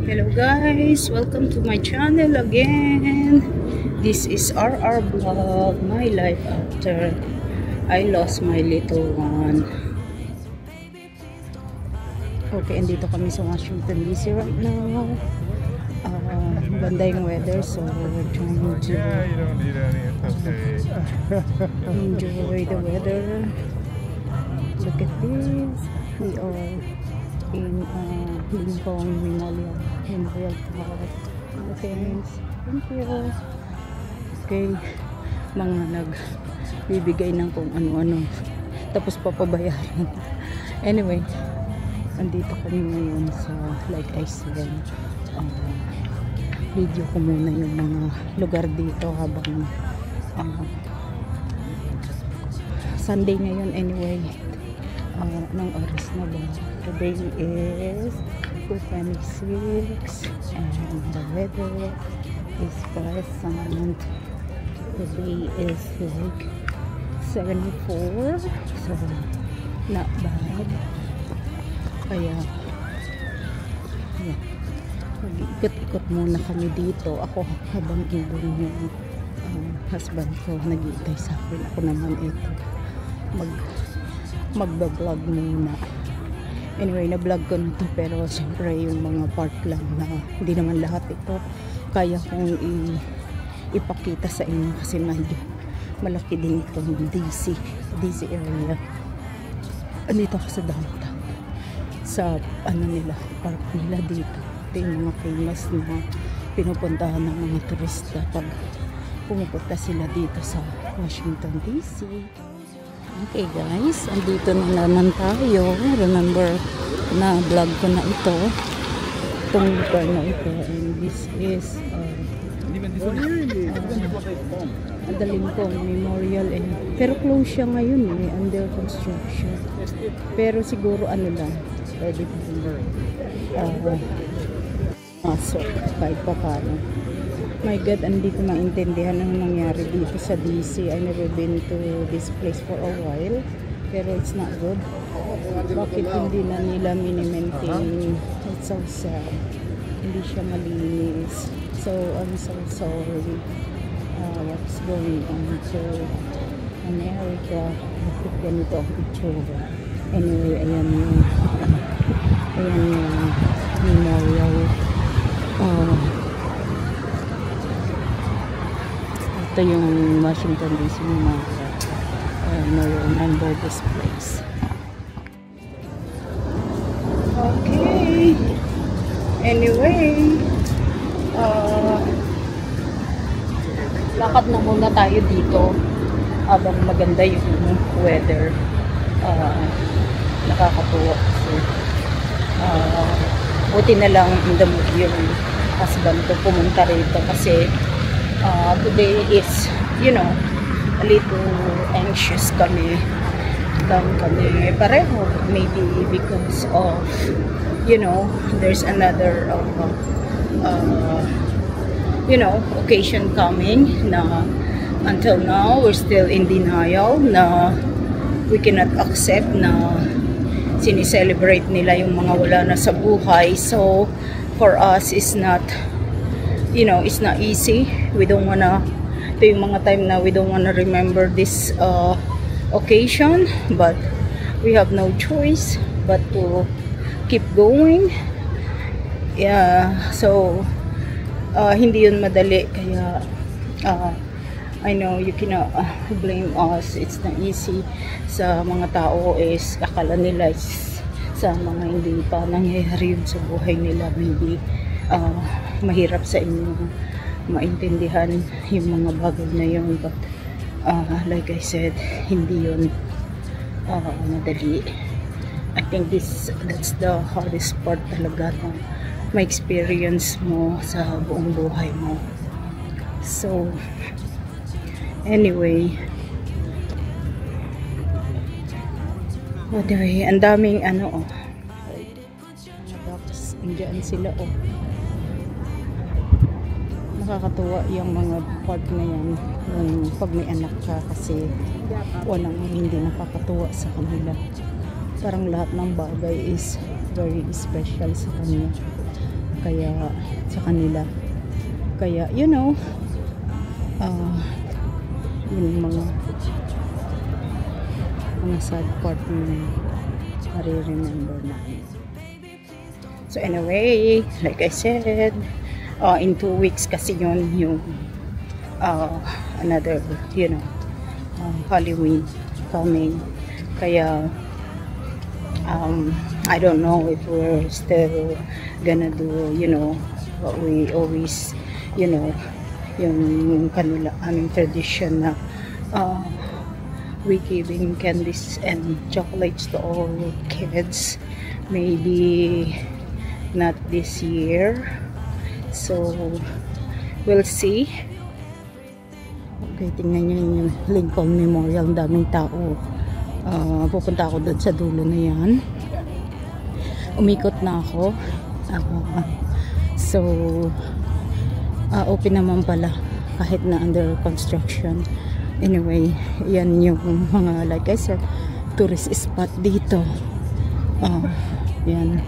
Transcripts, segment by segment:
Hello guys, welcome to my channel again. This is RR Vlog, my life after I lost my little one. Okay, andito kami sa Washington DC right now. Ganda yung weather, so we're trying to enjoy the weather. Look at this. We are in Lincoln Memorial Park. Thanks. Thank you. Okay. Mga nagbibigay ng kung ano-ano. Tapos papabayaran. Anyway, andito kami ngayon sa, like I said, video ko muna yung mga lugar dito habang Sunday ngayon anyway. Anong oras na ba? Today is 2:26 and the weather is pleasant. Today is like 74, so not bad. Kaya yeah, mag-ikot-ikot muna kami dito. Ako habang ibon yung husband ko nag-iitay sa akin. Ako naman ito magba-vlog muna. Anyway, na-vlog ko na to, pero siyempre yung mga part lang na hindi naman lahat ito kaya kong ipakita sa inyo kasi medyo malaki din itong DC area. Andito ako sa downtown, sa nila, park nila dito. Ito yung mga famous na pinupuntahan ng mga turista pag pumupunta sila dito sa Washington DC. Okay guys, andito na naman tayo. Remember na vlog ko na ito, itong lugar na ito, and this is the Lincoln Memorial, pero close siya ngayon under construction, pero siguro lang pwede so kahit pa paano. My God, hindi ko maintindihan ang nangyari dito sa DC. I never been to this place for a while, pero it's not good. Bakit hindi na nila mini-maintain? It's so sad. Hindi siya malinis. So I'm so sorry what's going on to America. Bakit ganito ang itsura? Anyway, ayan yung memorial. Ito yung Washington DC remember this place. Okay. Anyway, lakad na muna tayo dito habang maganda yung weather. Nakakatuwa kasi buti na lang in the mood yung husband ko pumunta rito kasi today is, a little anxious kami. Down kami pareho. Maybe because of, there's another, occasion coming na until now, we're still in denial na we cannot accept na sinicelebrate nila yung mga wala na sa buhay. So, for us, it's not easy. We don't wanna, ito yung mga time na we don't wanna remember this occasion, but we have no choice but to keep going. Yeah, so hindi yun madali, kaya I know you cannot blame us. It's not easy sa mga tao. Is akala nila sa mga hindi pa nangyayari yun sa buhay nila, maybe mahirap sa inyo maintindihan yung mga bagay na yun, but like I said, hindi yun madali. I think that's the hardest part talaga na ma-experience mo sa buong buhay mo. So anyway, ang daming ducks, andyan sila nakakatuwa yung mga part na yan yung pag may anak ka, kasi walang hindi nakakatuwa sa kanila. Parang lahat ng bagay is very special sa kanila. kaya sa kanila. Kaya you know, yun yung mga sad part na remember namin. So anyway, like I said, in 2 weeks kasi yun yung another, you know, Halloween coming. Kaya I don't know if we're still gonna do, you know, what we always, you know, yung kanila aming tradition na we giving candies and chocolates to all kids. Maybe not this year, so we'll see. Okay, tingnan nyo yung Lincoln Memorial, ang daming tao. Pupunta ako doon sa dulo na yan. Umikot na ako. So open naman pala kahit na under construction. Anyway, yan yung mga, like I said, tourist spot dito. Yan,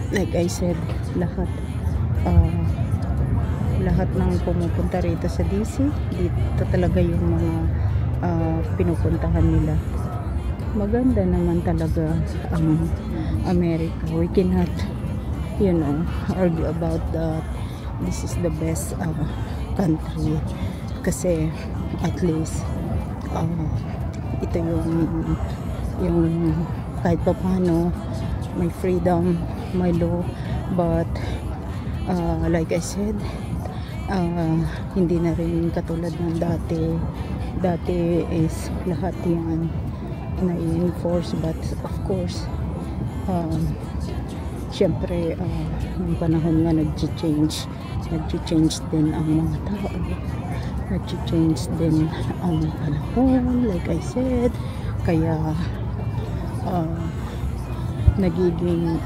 like I said, lahat ng pumupunta rito sa DC, dito talaga yung mga pinupuntahan nila. Maganda naman talaga ang America. We cannot, you know, argue about that. This is the best country kasi at least ito yung kahit pa paano may freedom, may law, but like I said, hindi na rin katulad ng dati is lahat yan na-enforce, but of course syempre yung panahon nga nag-change din ang mga tao, nag-change din ang panahon, like I said, kaya nagiging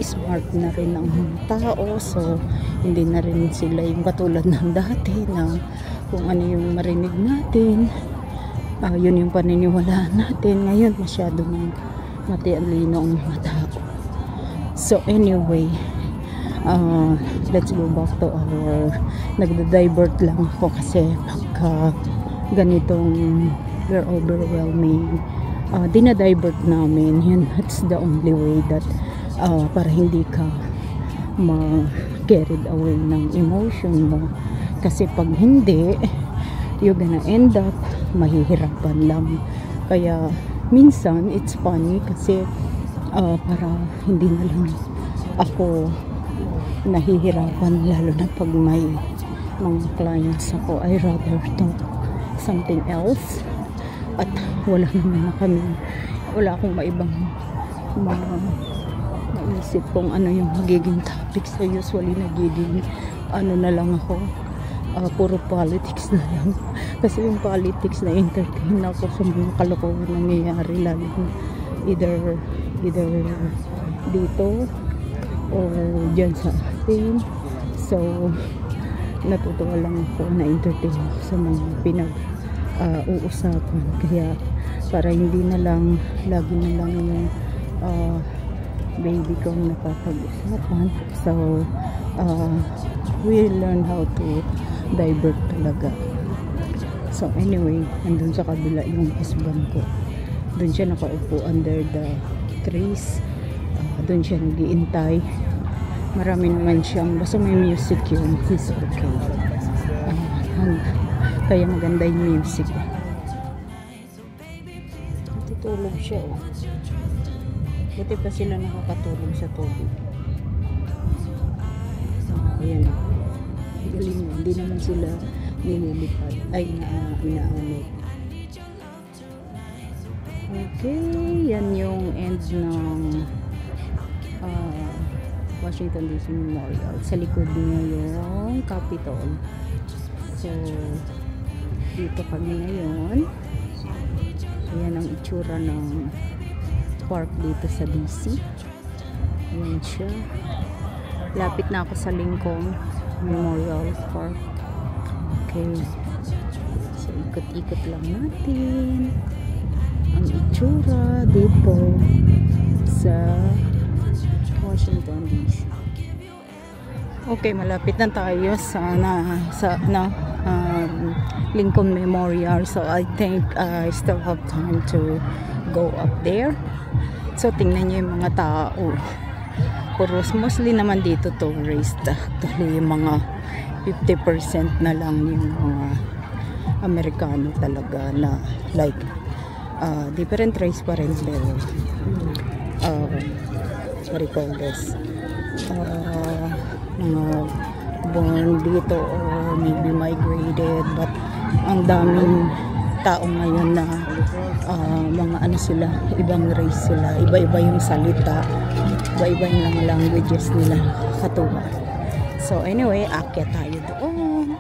smart na rin ang mga tao, so hindi na rin sila yung katulad ng dati na kung ano yung marinig natin, yun yung paniniwalaan natin. Ngayon masyado ng matialino ang mga tao. So anyway, let's go back to our, nagda-divert lang ako kasi pagka ganitong we're overwhelming, dinadivert namin yun. That's the only way that para hindi ka ma-carried away ng emotion mo, kasi pag hindi, you're gonna end up mahihirapan lang. Kaya minsan it's funny kasi para hindi na lang ako nahihirapan, lalo na pag may mga clients ako, I rather talk something else. At wala akong maibang maisip kung ano yung magiging topic. So usually nagiging ano na lang ako, puro politics na lang. Kasi yung politics na entertain ako sa mga kalokohan nangyayari, lalo either dito or dyan sa atin. So natutuwa lang ako, na entertain ako sa mga uusapan. Kaya para hindi na lang lagi na lang yung baby ko napapag-usapan, so we learn how to divert talaga. So anyway, andun sa kabila yung husband ko, dun siya nakaupo under the trees, dun siya nag-iintay. Marami naman siyang, basta may music yun, he's okay. Kaya maganda yung music. Natutulog siya, oh. Buti pa sila nakakatulog sa tubig. Ayan. Galing mo. Hindi naman sila nililipad. Ay, inaanod. Okay. Yan yung end ng Washington DC Memorial. Sa likod niya yung Capitol. So dito kami ngayon. Ayan ang itsura ng park dito sa DC. Ayan siya. Lapit na ako sa Lincoln Memorial Park. Okay. So ikot-ikot lang natin ang itsura dito sa Washington DC. Okay, malapit na tayo sa Lincoln Memorial. So I think I still have time to go up there. So tingnan niyo yung mga tao. Puros mostly naman dito tourist. Actually yung mga 50% na lang yung mga Amerikano talaga na like different race pa rin, pero what do you call this, mga born dito or maybe migrated, but ang daming tao ngayon na mga ano sila, ibang race sila, iba-iba yung salita, iba-iba yung languages nila, katuwa. So anyway, akyat tayo doon.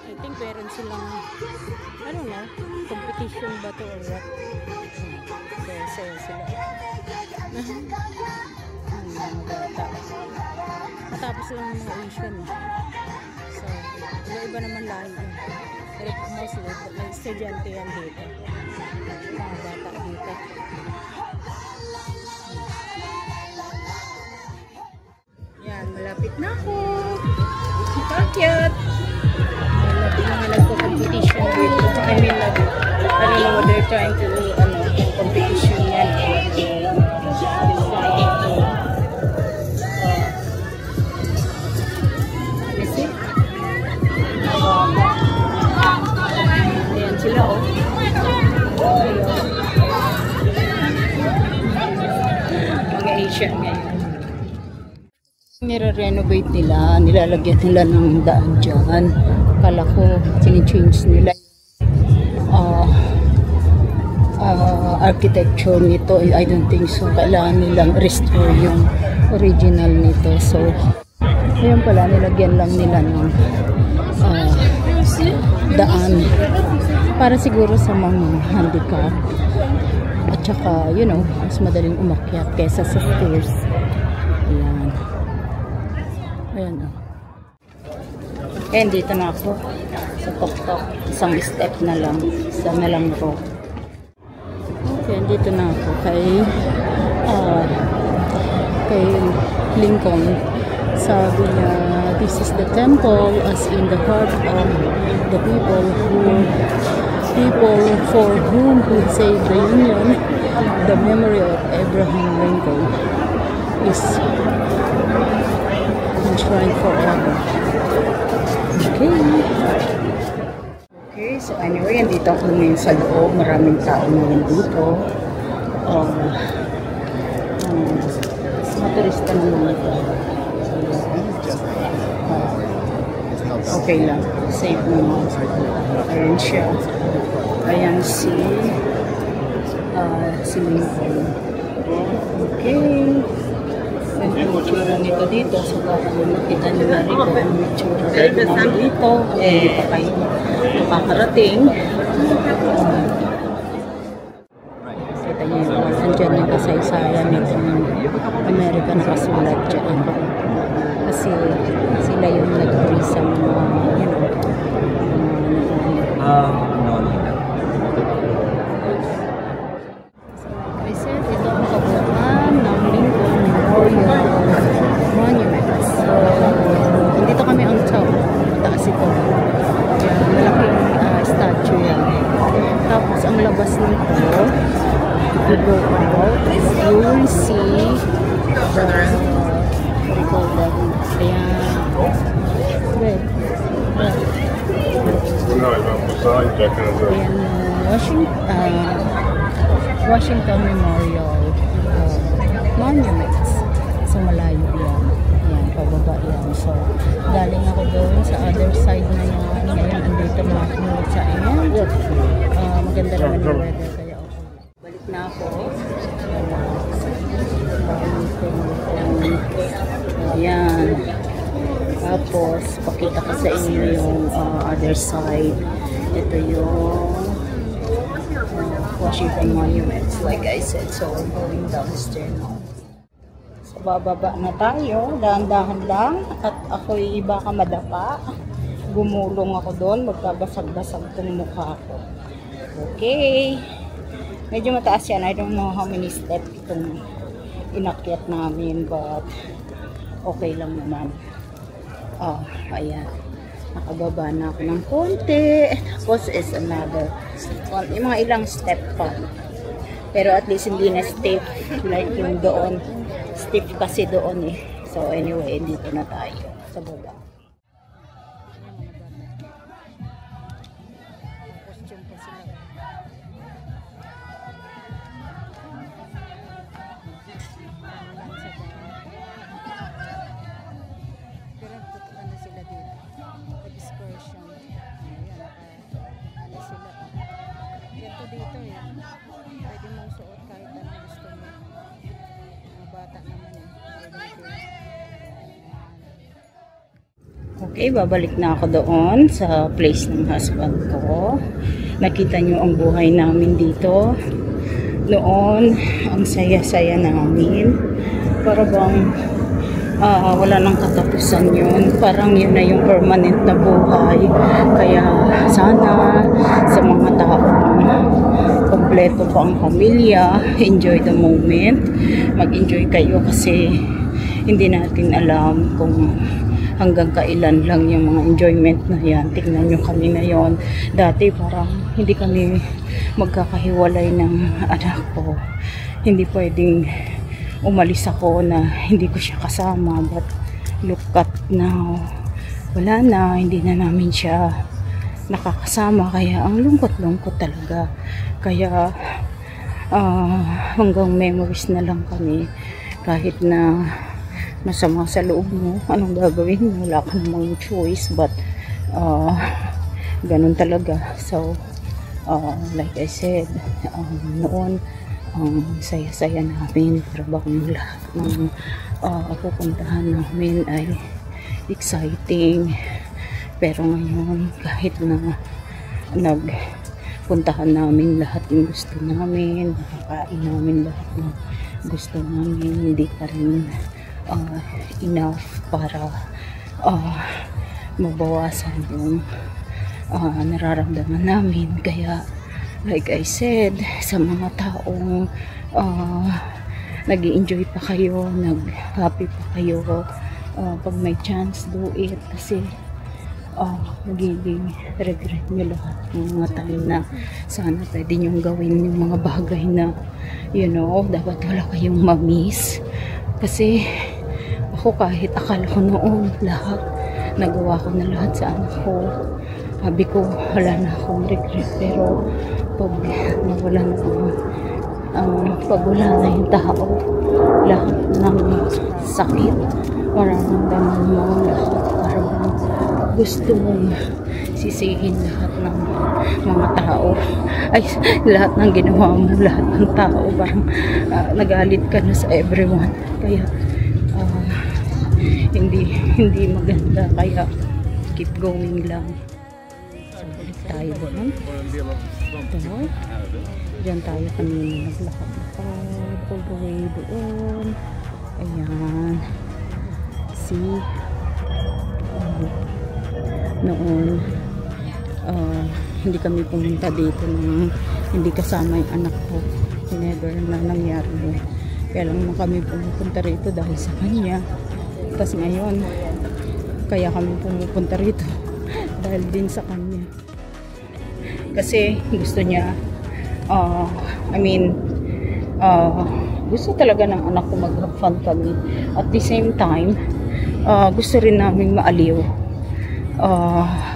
I think meron silang, I don't know, competition ba to or what. So sila matapos lang ng mga Asian. So iba naman lahi, pero mostly may estudyante yan dito, mga bata dito. Yan, malapit na ako. Kakyat. Malapit na nga nagko-competition dito. I mean, I don't know what they're trying to do. Competition yan. Let's see. Ayan sila, oh. Mag-Asian ngayon. Nire-renovate nila, nilalagyan nila ng daan dyan. Kala ko, sinichange nila architecture nito. I don't think so. Kailangan nilang restore yung original nito. So, ayun pala, nilagyan lang nila ng daan para siguro sa mga handicap. At saka, you know, mas madaling umakyat kesa sa stairs. Ayan. Ayan o. Ayan, dito na ako sa tok-tok. Isang step na lang. Isa na lang row. Okay, dito na ako kay Lincoln. Sabi niya, this is the temple as in the heart of the people for whom he saved the Union. The memory of Abraham Lincoln is enshrined forever. Okay, so anyway, andito ako ngayon sa loob. Maraming tao ngayon dito. Mga turista naman ito. Okay lang. Safe naman. Ayan siya. Ayan si Lincoln. Okay. Ang itsura nito dito. So, kung nakita nyo na rin kung ang itsura dito. Hindi pa kayo nakakarating. Kita nyo yung andyan yung kasaysayan nito ng Amerika nakasulat dyan. Kasi sila yung nag-free sa mga, you know, I said, ito ang kabuuan ng Lincoln Memorial Monument. So, dito kami ang top. Mataas ito. Malaking statue yan. Tapos, ang labas nito, if you go out, you will see the call that. Ayan. Good. Ayan, Washington Memorial Monuments. So, malayo yan. Ayan, pababa yan. So, galing ako doon sa other side na yan. Ngayon, andito na ako sa ayan. Maganda naman yung weather. Kaya ako. Balik na ako. Ayan. Tapos, pakita ko sa inyo yung other side. Ito yung Washington Monuments, like I said. So, we're going downstairs now. So, bababa na tayo. Dahan-dahan lang. At ako'y iba ka madapa. Gumulong ako doon. Magkabasag-basag tong mukha ko. Okay. Medyo mataas yan. I don't know how many steps itong inakyat namin, but okay lang naman. Ayan. Nakababa na ako ng konti. Tapos is another one. Yung mga ilang step pa. Pero at least hindi na stiff like yung doon. Stiff kasi doon eh. So anyway, dito na tayo sa baba. Dito eh. Pwede mong suot kahit anong gusto mo. Mga bata naman eh. Okay, babalik na ako doon sa place ng husband ko. Nakita nyo ang buhay namin dito. Noon, ang saya-saya namin. Para bang wala nang katapusan yun. Parang yun na yung permanent na buhay. Kaya sana sa mga taong kompleto pa ang pamilya, enjoy the moment. Mag-enjoy kayo kasi hindi natin alam kung hanggang kailan lang yung mga enjoyment na yan. Tingnan nyo kami ngayon. Dati parang hindi kami magkakahiwalay ng anak ko. Hindi pwedeng umalis ako na hindi ko siya kasama, but look at now, wala na, hindi na namin siya nakakasama, kaya ang lungkot-lungkot talaga. Kaya hanggang memories na lang kami. Kahit na masama sa loob mo, anong gagawin mo? Wala ka namang choice, but ganun talaga. So like I said, noon ang saya-saya namin, parang lahat ng pupuntahan namin ay exciting. Pero ngayon, kahit na nagpuntahan namin lahat ng gusto namin, nakakain namin lahat ng gusto namin, hindi pa rin enough para mabawasan yung nararamdaman namin. Kaya like I said, sa mga taong nag-i-enjoy pa kayo, nag-happy pa kayo, pag may chance, do it. Kasi magiging regret nyo lahat ng mga time na sana pwede nyong gawin yung mga bagay na, you know, dapat wala kayong ma-miss. Kasi ako, kahit akala ko noon lahat, nagawa ko na lahat sa anak ko. Sabi ko, wala na akong regret. Pero pag nawala na pag wala na yung tao, lahat ng sakit, mararamdaman mo lahat. Parang gusto mong sisihin lahat ng mga tao, ay lahat ng ginawa mo, lahat ng tao. Parang nagalit ka na sa everyone. Kaya hindi maganda. Kaya keep going lang. So balik tayo doon. Ito, dyan tayo kanina naglakad-lakad all the way doon. Ayan, see, noon hindi kami pumunta dito nang hindi kasama yung anak ko. Never na nangyari yun. Kaya lang naman kami pumupunta rito dahil sa kanya. Tapos ngayon, kaya kami pumupunta rito dahil din sa kanya. Kasi gusto niya, gusto talaga ng anak ko mag-have fun kami. At the same time, gusto rin namin maaliw.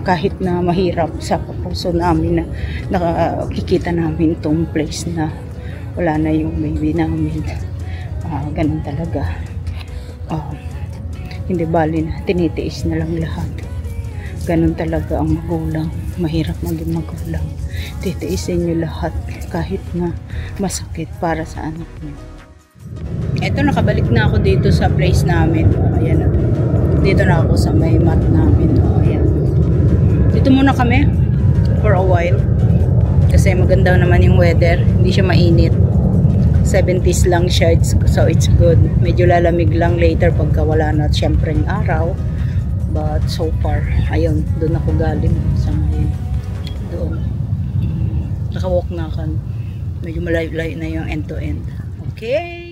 Kahit na mahirap sa puso namin na nakikita namin itong place na wala na yung baby namin. Ganun talaga. Hindi bali na, tinitiis na lang lahat. Ganun talaga ang magulang. Mahirap maging magulang. Titiisin nyo lahat kahit na masakit para sa anak nyo. Eto, nakabalik na ako dito sa place namin. Ayan na. Dito na ako sa may mat namin. Ayan. Dito muna kami for a while. Kasi maganda naman yung weather. Hindi siya mainit. 70s lang siya. So it's good. Medyo lalamig lang later pagka wala na syempre yung araw. But so far, ayun, doon ako galing sa may doon. Nakawalk na ako. Medyo malayo-layo na yung end to end. Okay.